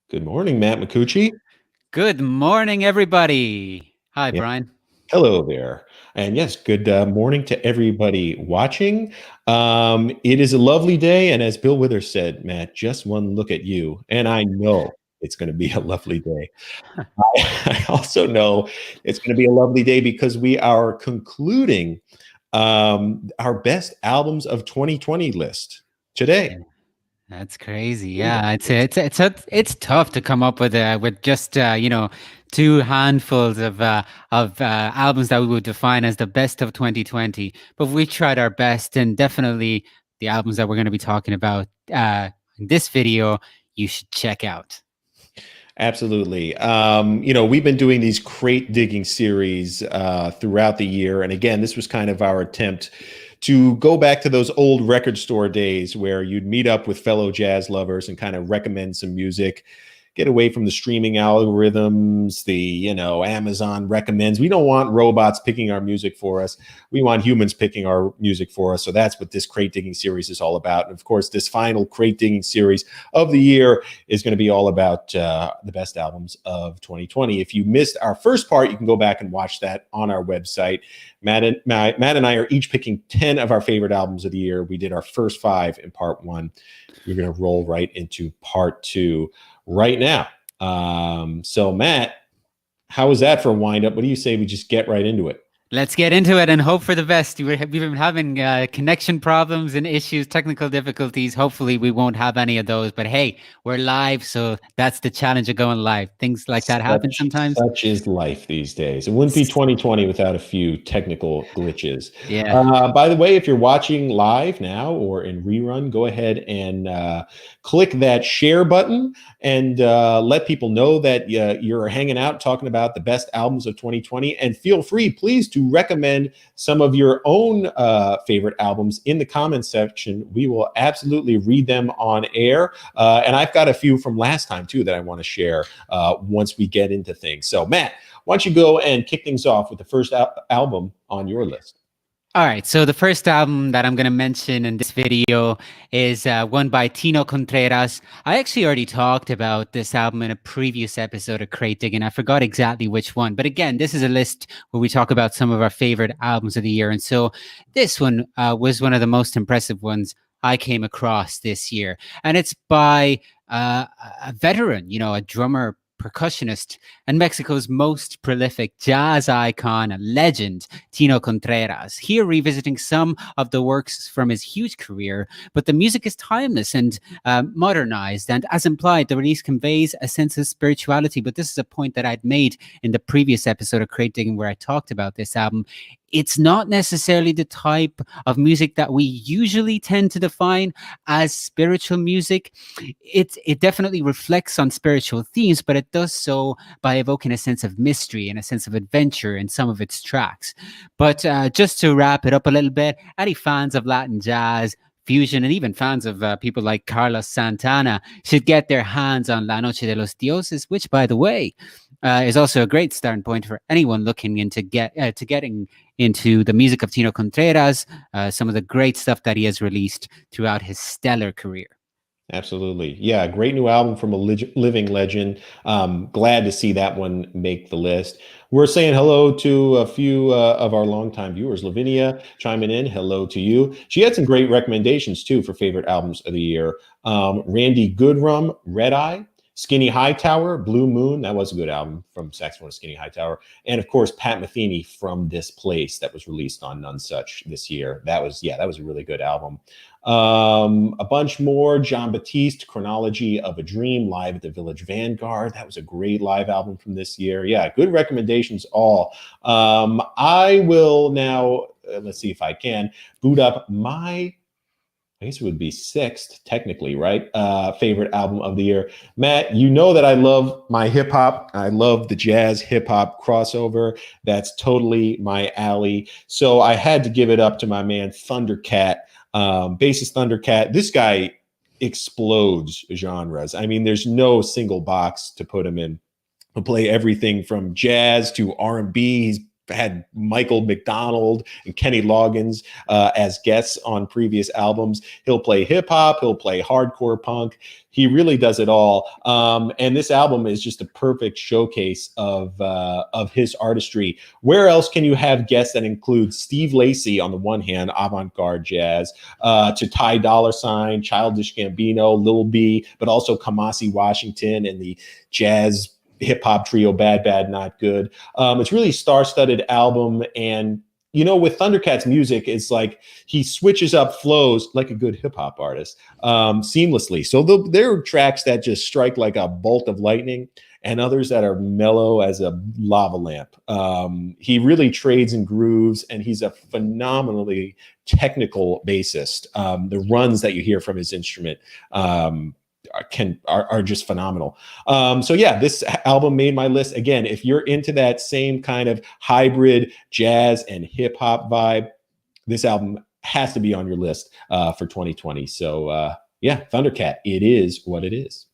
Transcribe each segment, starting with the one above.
Good morning, Matt McCucci. Good morning, everybody. Hi, Yeah, Brian. hello there. And yes, good morning to everybody watching. It is a lovely day, and as Bill Withers said, Matt, just one look at you, and I know it's going to be a lovely day. I also know it's going to be a lovely day because we are concluding our best albums of 2020 list today. Yeah, that's crazy. Yeah, it's tough to come up with just two handfuls of albums that we would define as the best of 2020. But we tried our best, and definitely the albums that we're going to be talking about in this video, you should check out. Absolutely. We've been doing these crate digging series throughout the year. And again, this was kind of our attempt to go back to those old record store days where you'd meet up with fellow jazz lovers and kind of recommend some music, get away from the streaming algorithms, Amazon recommends. We don't want robots picking our music for us. We want humans picking our music for us. So that's what this crate digging series is all about. And of course, this final crate digging series of the year is going to be all about the best albums of 2020. If you missed our first part, you can go back and watch that on our website. Matt and I are each picking 10 of our favorite albums of the year. We did our first 5 in part 1. We're going to roll right into part 2 right now. So Matt, how was that for a wind up? What do you say we just get right into it? Let's get into it and hope for the best. We've been having connection problems and issues, technical difficulties. Hopefully, we won't have any of those. But hey, we're live, so that's the challenge of going live. Things like that happen sometimes. Such is life these days. It wouldn't be 2020 without a few technical glitches. Yeah. By the way, if you're watching live now or in rerun, go ahead and click that share button and let people know that you're hanging out talking about the best albums of 2020. And feel free, please, to recommend some of your own favorite albums in the comments section. We will absolutely read them on air. And I've got a few from last time, too, that I want to share once we get into things. So, Matt, why don't you go and kick things off with the first album on your list? All right. So the first album that I'm going to mention in this video is one by Tino Contreras. I actually already talked about this album in a previous episode of Crate Digging. I forgot exactly which one. But again, this is a list where we talk about some of our favorite albums of the year. And so this one was one of the most impressive ones I came across this year. And it's by a veteran, a drummer, percussionist, and Mexico's most prolific jazz icon and legend, Tino Contreras, here revisiting some of the works from his huge career. But the music is timeless and modernized, and as implied, the release conveys a sense of spirituality. But this is a point that I'd made in the previous episode of Crate Digging where I talked about this album. It's not necessarily the type of music that we usually tend to define as spiritual music. It definitely reflects on spiritual themes, but it does so by evoking a sense of mystery and a sense of adventure in some of its tracks. But just to wrap it up a little bit, any fans of Latin jazz, fusion, and even fans of people like Carlos Santana should get their hands on La Noche de los Dioses, which, by the way, is also a great starting point for anyone looking into getting into the music of Tino Contreras, some of the great stuff that he has released throughout his stellar career. Absolutely. Yeah, great new album from a living legend. Glad to see that one make the list. We're saying hello to a few of our longtime viewers. Lavinia chiming in. Hello to you. She had some great recommendations, too, for favorite albums of the year. Randy Goodrum, Red Eye. Skinny Hightower, Blue Moon. That was a good album from saxophonist Skinny Hightower. And of course, Pat Metheny, From This Place, that was released on None Such this year. That was a really good album. A bunch more. John Batiste, Chronology of a Dream, live at the Village Vanguard. That was a great live album from this year. Yeah, good recommendations all. I will now, let's see if I can, boot up my, I guess it would be 6th, technically, right? Favorite album of the year. Matt, you know that I love my hip hop. I love the jazz hip hop crossover. That's totally my alley. So I had to give it up to my man Thundercat, bassist Thundercat. This guy explodes genres. I mean, there's no single box to put him in. He'll play everything from jazz to R&B. He's had Michael McDonald and Kenny Loggins as guests on previous albums. He'll play hip hop, he'll play hardcore punk. He really does it all. And this album is just a perfect showcase of his artistry. Where else can you have guests that include Steve Lacy on the one hand, avant-garde jazz, to Ty Dolla $ign, Childish Gambino, Lil B, but also Kamasi Washington and the jazz hip hop trio Bad Bad Not Good. It's really a star-studded album, and with Thundercat's music, it's like he switches up flows like a good hip hop artist seamlessly. So there are tracks that just strike like a bolt of lightning, and others that are mellow as a lava lamp. He really trades and grooves, and he's a phenomenally technical bassist. The runs that you hear from his instrument are just phenomenal. So yeah, this album made my list. Again, if you're into that same kind of hybrid jazz and hip hop vibe, this album has to be on your list for 2020. So yeah, Thundercat, it is what it is.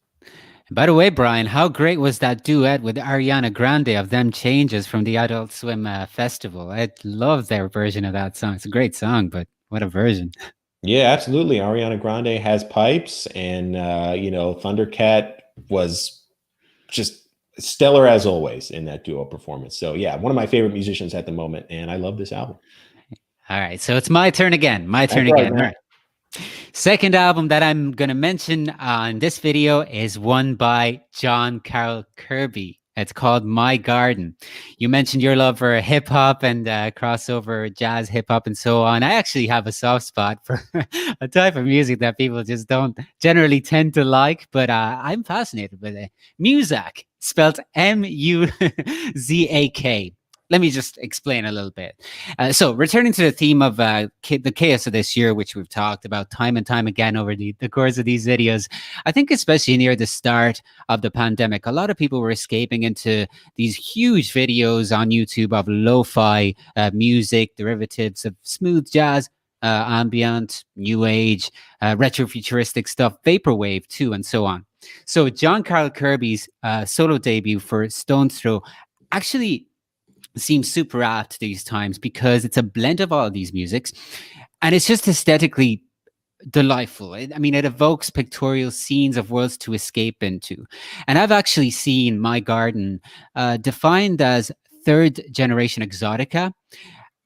By the way, Brian, how great was that duet with Ariana Grande of Them Changes from the Adult Swim festival? I love their version of that song. It's a great song, but what a version. Yeah, absolutely. Ariana Grande has pipes, and Thundercat was just stellar as always in that duo performance. So yeah, one of my favorite musicians at the moment, and I love this album. All right, so it's my turn again. All right. Second album that I'm going to mention on this video is one by John Carroll Kirby. It's called My Garden. You mentioned your love for hip hop and crossover jazz, hip hop, and so on. I actually have a soft spot for a type of music that people just don't generally tend to like, but I'm fascinated with it. Muzak, spelled M-U-Z-A-K. Let me just explain a little bit. So returning to the theme of the chaos of this year, which we've talked about time and time again over the course of these videos, I think especially near the start of the pandemic, a lot of people were escaping into these huge videos on YouTube of lo-fi music, derivatives of smooth jazz, ambient, new age, retro-futuristic stuff, vaporwave too, and so on. So John Carroll Kirby's solo debut for Stone's Throw actually seems super apt these times because it's a blend of all of these musics, and it's just aesthetically delightful. It evokes pictorial scenes of worlds to escape into. And I've actually seen My Garden defined as third generation exotica.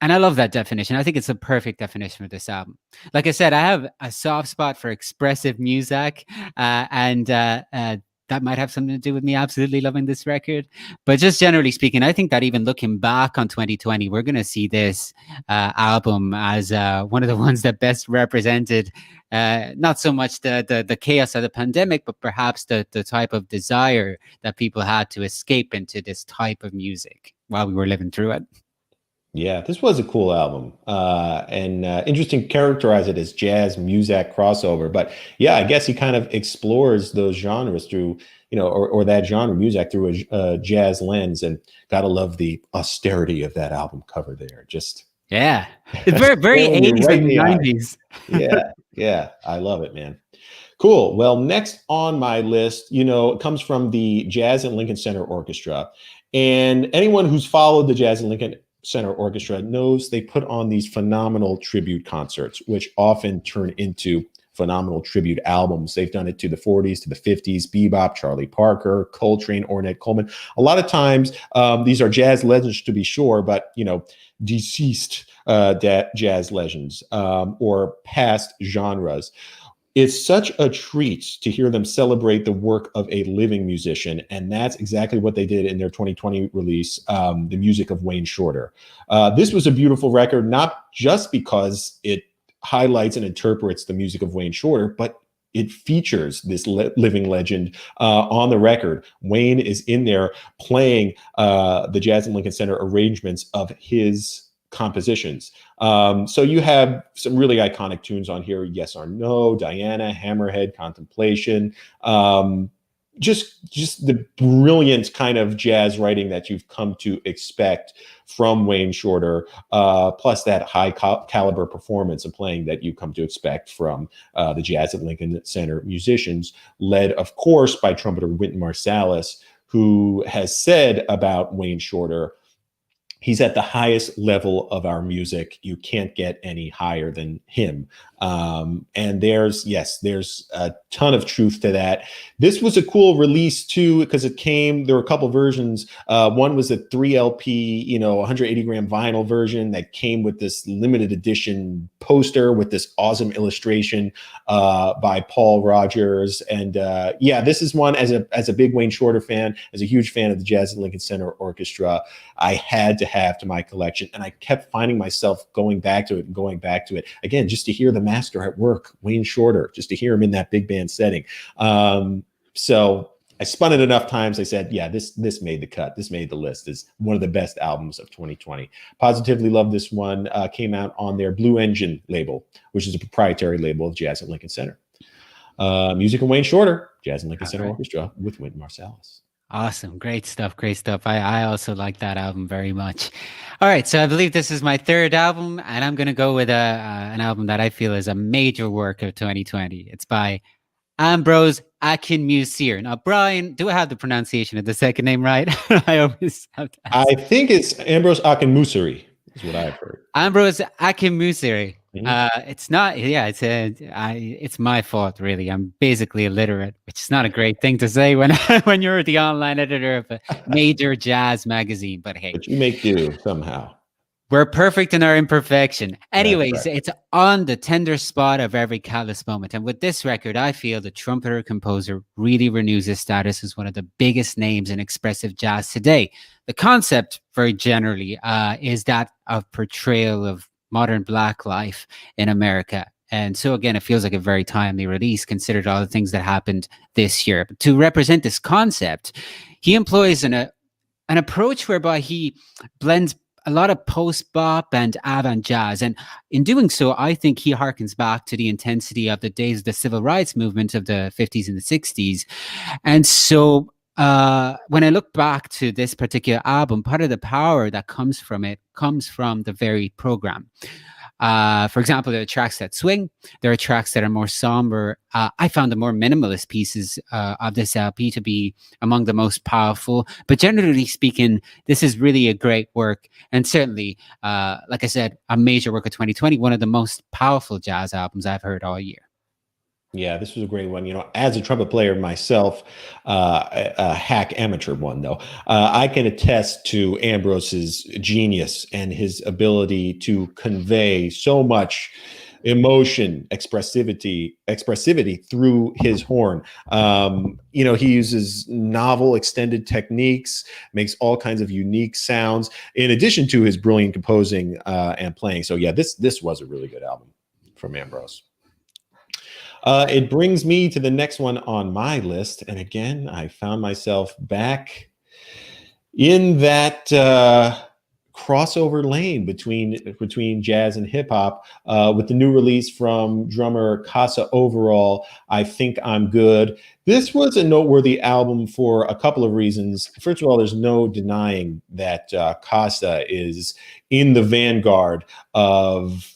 And I love that definition. I think it's a perfect definition for this album. Like I said, I have a soft spot for expressive music, and that might have something to do with me absolutely loving this record. But just generally speaking, I think that even looking back on 2020, we're going to see this album as one of the ones that best represented not so much the chaos of the pandemic, but perhaps the type of desire that people had to escape into this type of music while we were living through it. Yeah, this was a cool album, and interesting to characterize it as jazz music crossover. But yeah, I guess he kind of explores those genres through, or that genre music through a jazz lens. And gotta love the austerity of that album cover there. Just yeah, it's very 80s and 90s. Yeah, I love it, man. Cool. Well, next on my list, it comes from the Jazz at Lincoln Center Orchestra, and anyone who's followed the Jazz at Lincoln Center Orchestra knows they put on these phenomenal tribute concerts, which often turn into phenomenal tribute albums. They've done it to the 40s, to the 50s, bebop, Charlie Parker, Coltrane, Ornette Coleman. A lot of times, these are jazz legends to be sure, but deceased jazz legends or past genres. It's such a treat to hear them celebrate the work of a living musician, and that's exactly what they did in their 2020 release, The Music of Wayne Shorter. This was a beautiful record, not just because it highlights and interprets the music of Wayne Shorter, but it features this living legend on the record. Wayne is in there playing the Jazz at Lincoln Center arrangements of his compositions. So you have some really iconic tunes on here. Yes or No, Diana, Hammerhead, Contemplation. Just the brilliant kind of jazz writing that you've come to expect from Wayne Shorter, plus that high caliber performance and playing that you come to expect from the Jazz at Lincoln Center musicians, led, of course, by trumpeter Wynton Marsalis, who has said about Wayne Shorter, he's at the highest level of our music. You can't get any higher than him. And there's a ton of truth to that. This was a cool release too, because there were a couple versions. One was a 3 LP, 180 gram vinyl version that came with this limited edition poster with this awesome illustration by Paul Rogers. And this is one, as a big Wayne Shorter fan, as a huge fan of the Jazz at Lincoln Center Orchestra, I had to have to my collection. And I kept finding myself going back to it again, just to hear the master at work, Wayne Shorter, just to hear him in that big band setting. So I spun it enough times. I said, yeah, this made the cut. This made the list as one of the best albums of 2020. Positively love this one. Came out on their Blue Engine label, which is a proprietary label of Jazz at Lincoln Center. Music of Wayne Shorter, Jazz at Lincoln Center Orchestra with Wynton Marsalis. Awesome. Great stuff. Great stuff. I also like that album very much. All right. So I believe this is my third album, and I'm going to go with an album that I feel is a major work of 2020. It's by Ambrose Akinmusire. Now, Brian, do I have the pronunciation of the second name right? I always have to ask. I think it's Ambrose Akinmusire is what I've heard. Ambrose Akinmusire. Mm-hmm. It's not. Yeah, it's my fault, really. I'm basically illiterate, which is not a great thing to say when when you're the online editor of a major jazz magazine. But hey, but you make do somehow. We're perfect in our imperfection. Anyways, right. It's on the tender spot of every callous moment. And with this record, I feel the trumpeter composer really renews his status as one of the biggest names in expressive jazz today. The concept, very generally, is that of portrayal of modern Black life in America. And so, again, it feels like a very timely release, considered all the things that happened this year. But to represent this concept, he employs an approach whereby he blends a lot of post-bop and avant jazz. And in doing so, I think he harkens back to the intensity of the days of the civil rights movement of the 50s and the 60s. And so when I look back to this particular album, part of the power that comes from it comes from the varied program. For example, there are tracks that swing. There are tracks that are more somber. I found the more minimalist pieces of this LP to be among the most powerful. But generally speaking, this is really a great work. And certainly, like I said, a major work of 2020, one of the most powerful jazz albums I've heard all year. Yeah, this was a great one. As a trumpet player myself, a hack amateur one though, I can attest to Ambrose's genius and his ability to convey so much emotion, expressivity through his horn. He uses novel extended techniques, makes all kinds of unique sounds, in addition to his brilliant composing and playing. So yeah, this was a really good album from Ambrose. It brings me to the next one on my list. And again, I found myself back in that crossover lane between jazz and hip hop with the new release from drummer Casa Overall, I Think I'm Good. This was a noteworthy album for a couple of reasons. First of all, there's no denying that Casa is in the vanguard of,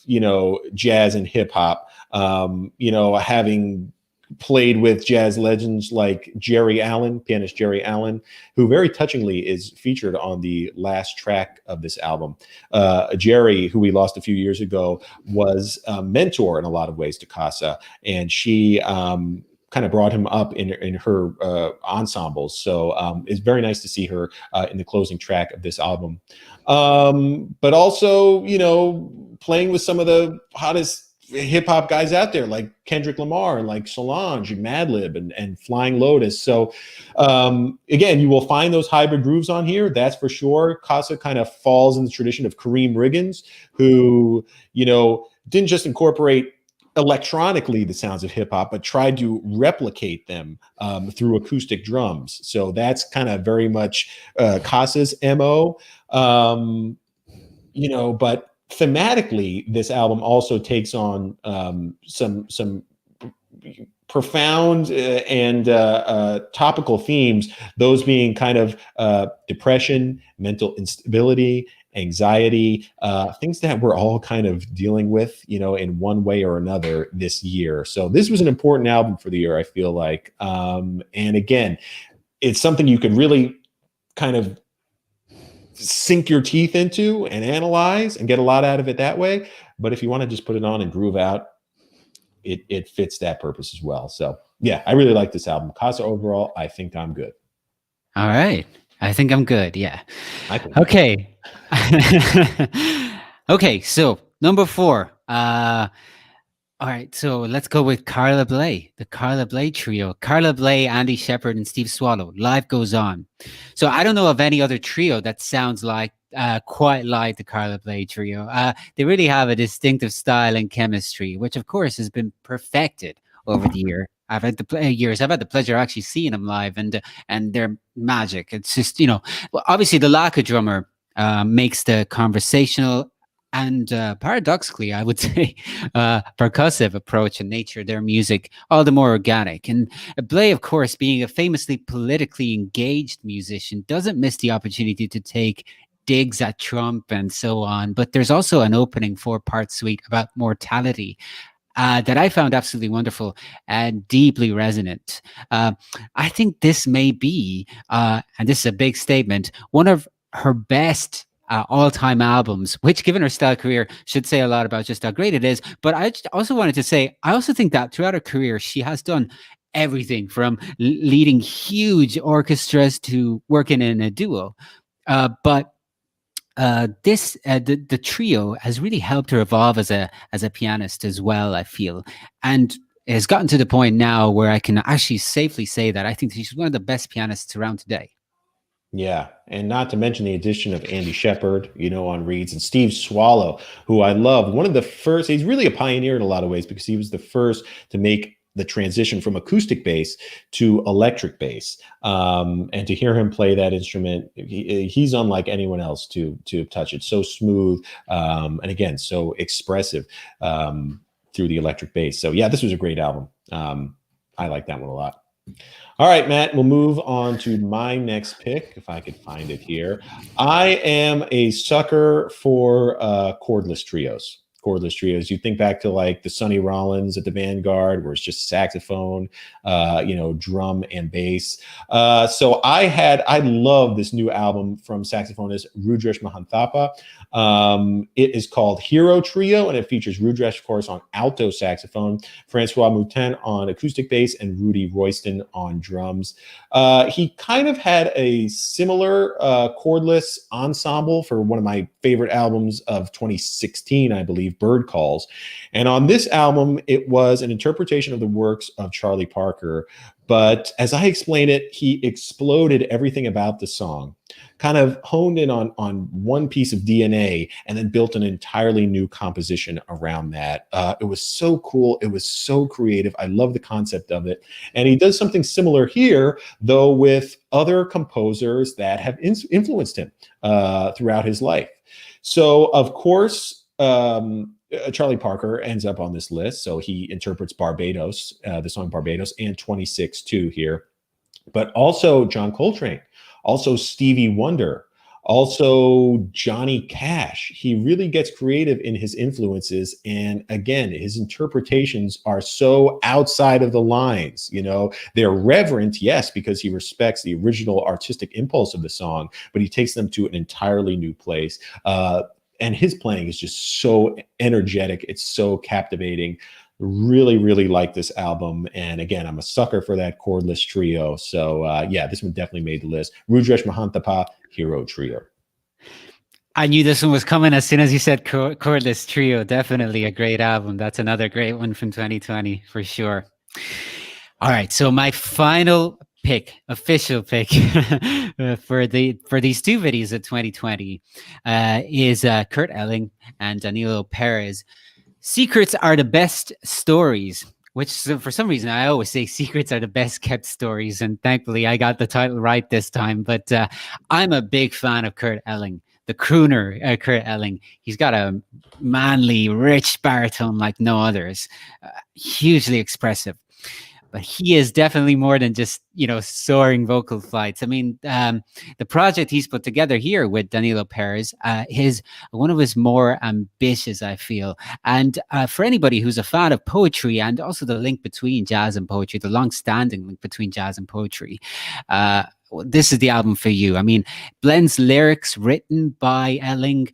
jazz and hip hop. Having played with jazz legends like pianist Jerry Allen, who very touchingly is featured on the last track of this album. Jerry, who we lost a few years ago, was a mentor in a lot of ways to Casa, and she kind of brought him up in her ensembles. So it's very nice to see her in the closing track of this album. But also, playing with some of the hottest hip hop guys out there like Kendrick Lamar and like Solange and Madlib and Flying Lotus. So again, you will find those hybrid grooves on here. That's for sure. Casa kind of falls in the tradition of Kareem Riggins, who, didn't just incorporate electronically the sounds of hip hop, but tried to replicate them through acoustic drums. So that's kind of very much Casa's MO, but thematically, this album also takes on some profound and topical themes, those being kind of depression, mental instability, anxiety, things that we're all kind of dealing with, in one way or another this year. So this was an important album for the year, I feel like. And again, it's something you could really kind of sink your teeth into and analyze and get a lot out of it that way. But if you want to just put it on and groove out, it fits that purpose as well. So yeah, I really like this album. Casa overall, I think I'm good. All right. I think I'm good. Yeah. I think I'm good. Okay. Okay. So number four. All right. So let's go with Carla Bley, the Carla Bley trio. Carla Bley, Andy Shepherd, and Steve Swallow. Life Goes On. So I don't know of any other trio that sounds like quite like the Carla Bley trio. They really have a distinctive style and chemistry, which of course has been perfected over the year. Years. I've had the pleasure of actually seeing them live, and they're magic. It's just well, obviously the lack of drummer makes the conversational and paradoxically, I would say, percussive approach and nature of their music all the more organic. And Bley, of course, being a famously politically engaged musician, doesn't miss the opportunity to take digs at Trump and so on. But there's also an opening 4-part suite about mortality that I found absolutely wonderful and deeply resonant. I think this may be, and this is a big statement, one of her best all-time albums, which given her style career should say a lot about just how great it is. But I also wanted to say, I also think that throughout her career, she has done everything from leading huge orchestras to working in a duo. But the trio has really helped her evolve as a pianist as well, I feel, and has gotten to the point now where I can actually safely say that I think she's one of the best pianists around today. Yeah, and not to mention the addition of Andy Shepherd, on reeds, and Steve Swallow, who I love. One of the first, he's really a pioneer in a lot of ways because he was the first to make the transition from acoustic bass to electric bass. And to hear him play that instrument, he's unlike anyone else to touch it. So smooth, and again, so expressive through the electric bass. So yeah, this was a great album. I like that one a lot. All right, Matt, we'll move on to my next pick, if I could find it here. I am a sucker for chordless trios. You think back to like the Sonny Rollins at the Vanguard, where it's just saxophone, drum and bass. So I love this new album from saxophonist Rudresh Mahanthappa. It is called Hero Trio, and it features Rudresh, of course, on alto saxophone, Francois Moutin on acoustic bass, and Rudy Royston on drums. He kind of had a similar chordless ensemble for one of my favorite albums of 2016, I believe, Bird Calls. And on this album, it was an interpretation of the works of Charlie Parker. But as I explain it, he exploded everything about the song, kind of honed in on one piece of DNA, and then built an entirely new composition around that. It was so cool. It was so creative. I love the concept of it. And he does something similar here, though, with other composers that have influenced him throughout his life. So, of course, Charlie Parker ends up on this list. So he interprets Barbados, the song Barbados, and 26-2 here. But also John Coltrane, also Stevie Wonder, also Johnny Cash. He really gets creative in his influences. And again, his interpretations are so outside of the lines. They're reverent, yes, because he respects the original artistic impulse of the song, but he takes them to an entirely new place. And his playing is just so energetic. It's so captivating. Really, really like this album. And again, I'm a sucker for that chordless trio. So yeah, this one definitely made the list. Rudresh Mahanthappa, Hero Trio. I knew this one was coming as soon as you said chordless trio. Definitely a great album. That's another great one from 2020 for sure. All right, so my final pick, official pick for these two videos of 2020 is Kurt Elling and Danilo Perez. Secrets are the best stories, which for some reason I always say secrets are the best kept stories, and thankfully I got the title right this time. But I'm a big fan of Kurt Elling, the crooner Kurt Elling. He's got a manly, rich baritone like no others, hugely expressive. But he is definitely more than just, soaring vocal flights. I mean, the project he's put together here with Danilo Perez is one of his more ambitious, I feel. And for anybody who's a fan of poetry and also the link between jazz and poetry, the long-standing link between jazz and poetry, this is the album for you. I mean, blends lyrics written by Elling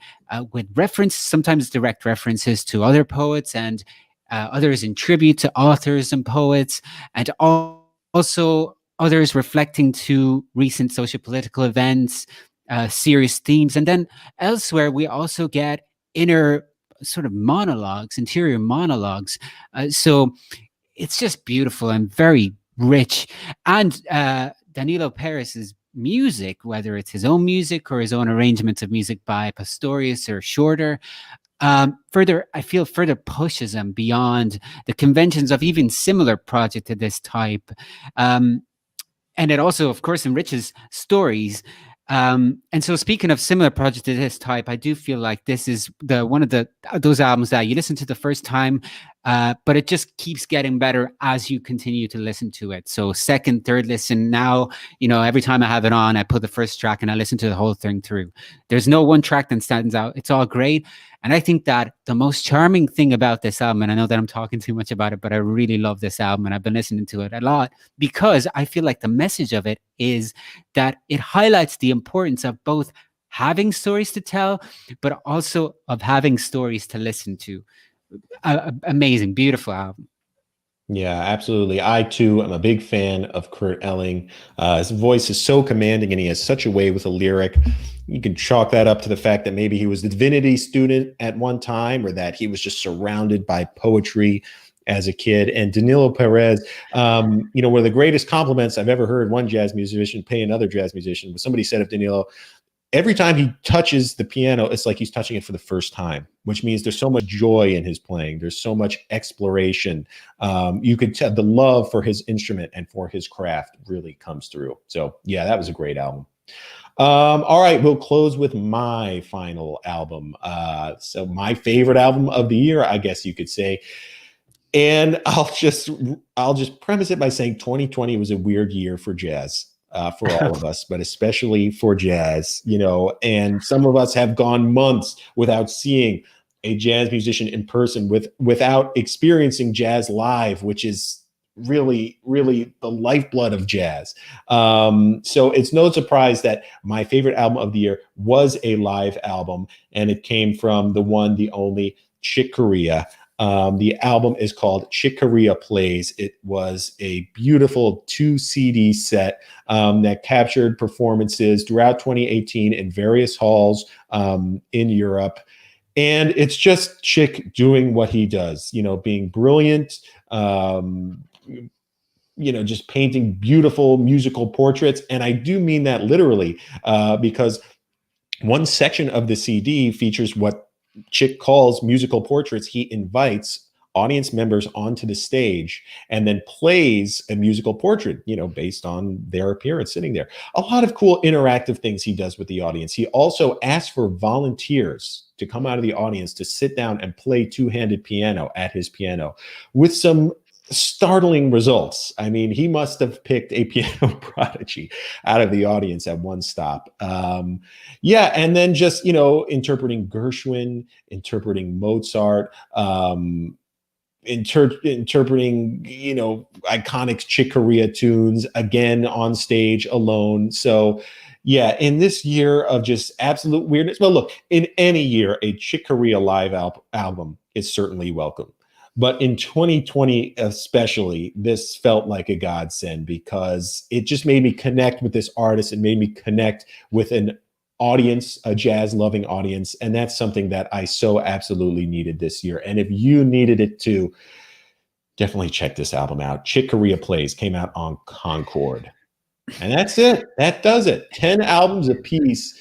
with reference, sometimes direct references to other poets and others in tribute to authors and poets, and also others reflecting to recent socio-political events, serious themes. And then elsewhere, we also get inner sort of monologues, interior monologues. So it's just beautiful and very rich. And Danilo Paris's music, whether it's his own music or his own arrangements of music by Pastorius or Shorter, further, I feel, further pushes him beyond the conventions of even similar project to this type. Um, and it also, of course, enriches stories. And so, speaking of similar projects to this type, I do feel like this is the one of the those albums that you listen to the first time, but it just keeps getting better as you continue to listen to it. So, second, third listen. Now, every time I have it on, I put the first track and I listen to the whole thing through. There's no one track that stands out. It's all great. And I think that the most charming thing about this album, and I know that I'm talking too much about it, but I really love this album and I've been listening to it a lot because I feel like the message of it is that it highlights the importance of both having stories to tell, but also of having stories to listen to. Amazing, beautiful album. Yeah, absolutely. I too am a big fan of Kurt Elling. His voice is so commanding and he has such a way with a lyric. You can chalk that up to the fact that maybe he was a divinity student at one time or that he was just surrounded by poetry as a kid. And Danilo Perez, one of the greatest compliments I've ever heard one jazz musician pay another jazz musician was somebody said of Danilo, every time he touches the piano, it's like he's touching it for the first time, which means there's so much joy in his playing. There's so much exploration. You could tell the love for his instrument and for his craft really comes through. So yeah, that was a great album. All right, we'll close with my final album. So my favorite album of the year, I guess you could say. And I'll just premise it by saying 2020 was a weird year for jazz. For all of us, but especially for jazz, and some of us have gone months without seeing a jazz musician in person without experiencing jazz live, which is really, really the lifeblood of jazz. So it's no surprise that my favorite album of the year was a live album, and it came from the one, the only Chick Corea. The album is called Chick Corea Plays. It was a beautiful 2 CD set that captured performances throughout 2018 in various halls in Europe. And it's just Chick doing what he does, being brilliant, just painting beautiful musical portraits. And I do mean that literally because one section of the CD features what Chick calls musical portraits. He invites audience members onto the stage and then plays a musical portrait, based on their appearance sitting there. A lot of cool interactive things he does with the audience. He also asks for volunteers to come out of the audience to sit down and play two-handed piano at his piano with some startling results. I mean, he must have picked a piano prodigy out of the audience at one stop. And then just, interpreting Gershwin, interpreting Mozart, interpreting, iconic Chick Corea tunes again on stage alone. So yeah, in this year of just absolute weirdness, well, look, in any year, a Chick Corea live album is certainly welcome. But in 2020, especially, this felt like a godsend because it just made me connect with this artist. It made me connect with an audience, a jazz loving audience. And that's something that I so absolutely needed this year. And if you needed it too, definitely check this album out. Chick Corea Plays came out on Concord. And that's it. That does it. 10 albums apiece.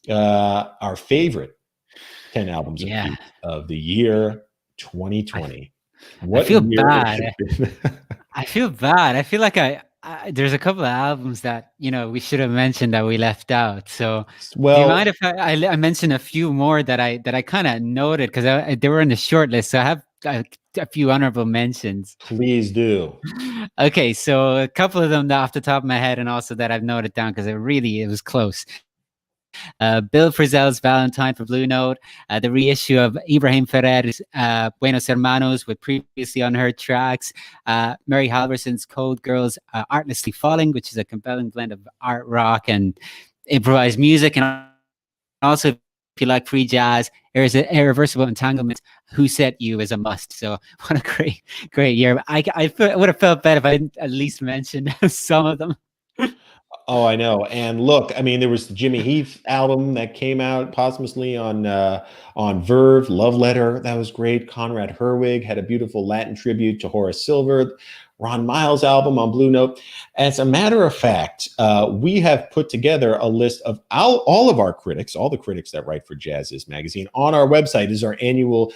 Our favorite 10 albums apiece of the year 2020. What I feel year bad. it has been. I feel bad. I feel like there's a couple of albums that we should have mentioned that we left out. So do you mind if I mention a few more that I kind of noted because they were in the short list. So I have a few honorable mentions. Please do. Okay, so a couple of them off the top of my head, and also that I've noted down because it was close. Bill Frisell's Valentine for Blue Note, the reissue of Ibrahim Ferrer's Buenos Hermanos with previously unheard tracks, Mary Halverson's Cold Girls Artlessly Falling, which is a compelling blend of art rock and improvised music, and also if you like free jazz, Irreversible Entanglements, Who Set You is a must. So what a great year. I would have felt bad if I didn't at least mention some of them. Oh, I know. And look, I mean, there was the Jimmy Heath album that came out posthumously on Verve, Love Letter. That was great. Conrad Herwig had a beautiful Latin tribute to Horace Silver. Ron Miles' album on Blue Note. As a matter of fact, we have put together a list of all of our critics, all the critics that write for Jazz's magazine. On our website is our annual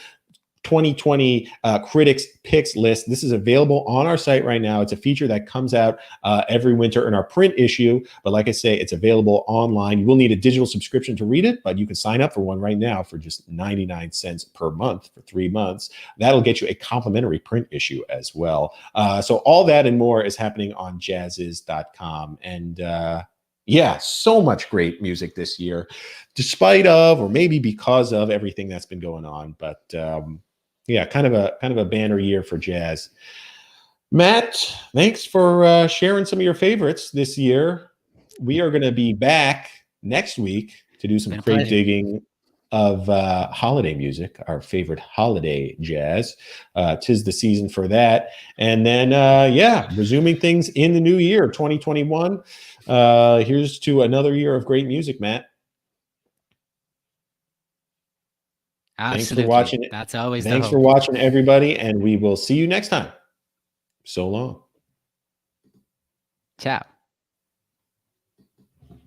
2020 critics picks list. This is available on our site right now. It's a feature that comes out every winter in our print issue. But like I say, it's available online. You will need a digital subscription to read it, but you can sign up for one right now for just 99 cents per month for 3 months. That'll get you a complimentary print issue as well. So all that and more is happening on jazzes.com. And yeah, so much great music this year, despite of, or maybe because of everything that's been going on. But yeah, kind of a banner year for jazz. Matt, thanks for sharing some of your favorites this year. We are going to be back next week to do some crate digging of holiday music, our favorite holiday jazz. 'Tis the season for that. And then, yeah, resuming things in the new year, 2021. Here's to another year of great music, Matt. Absolutely. Thanks for watching. That's always Thanks for watching, everybody, and we will see you next time. So long. Ciao.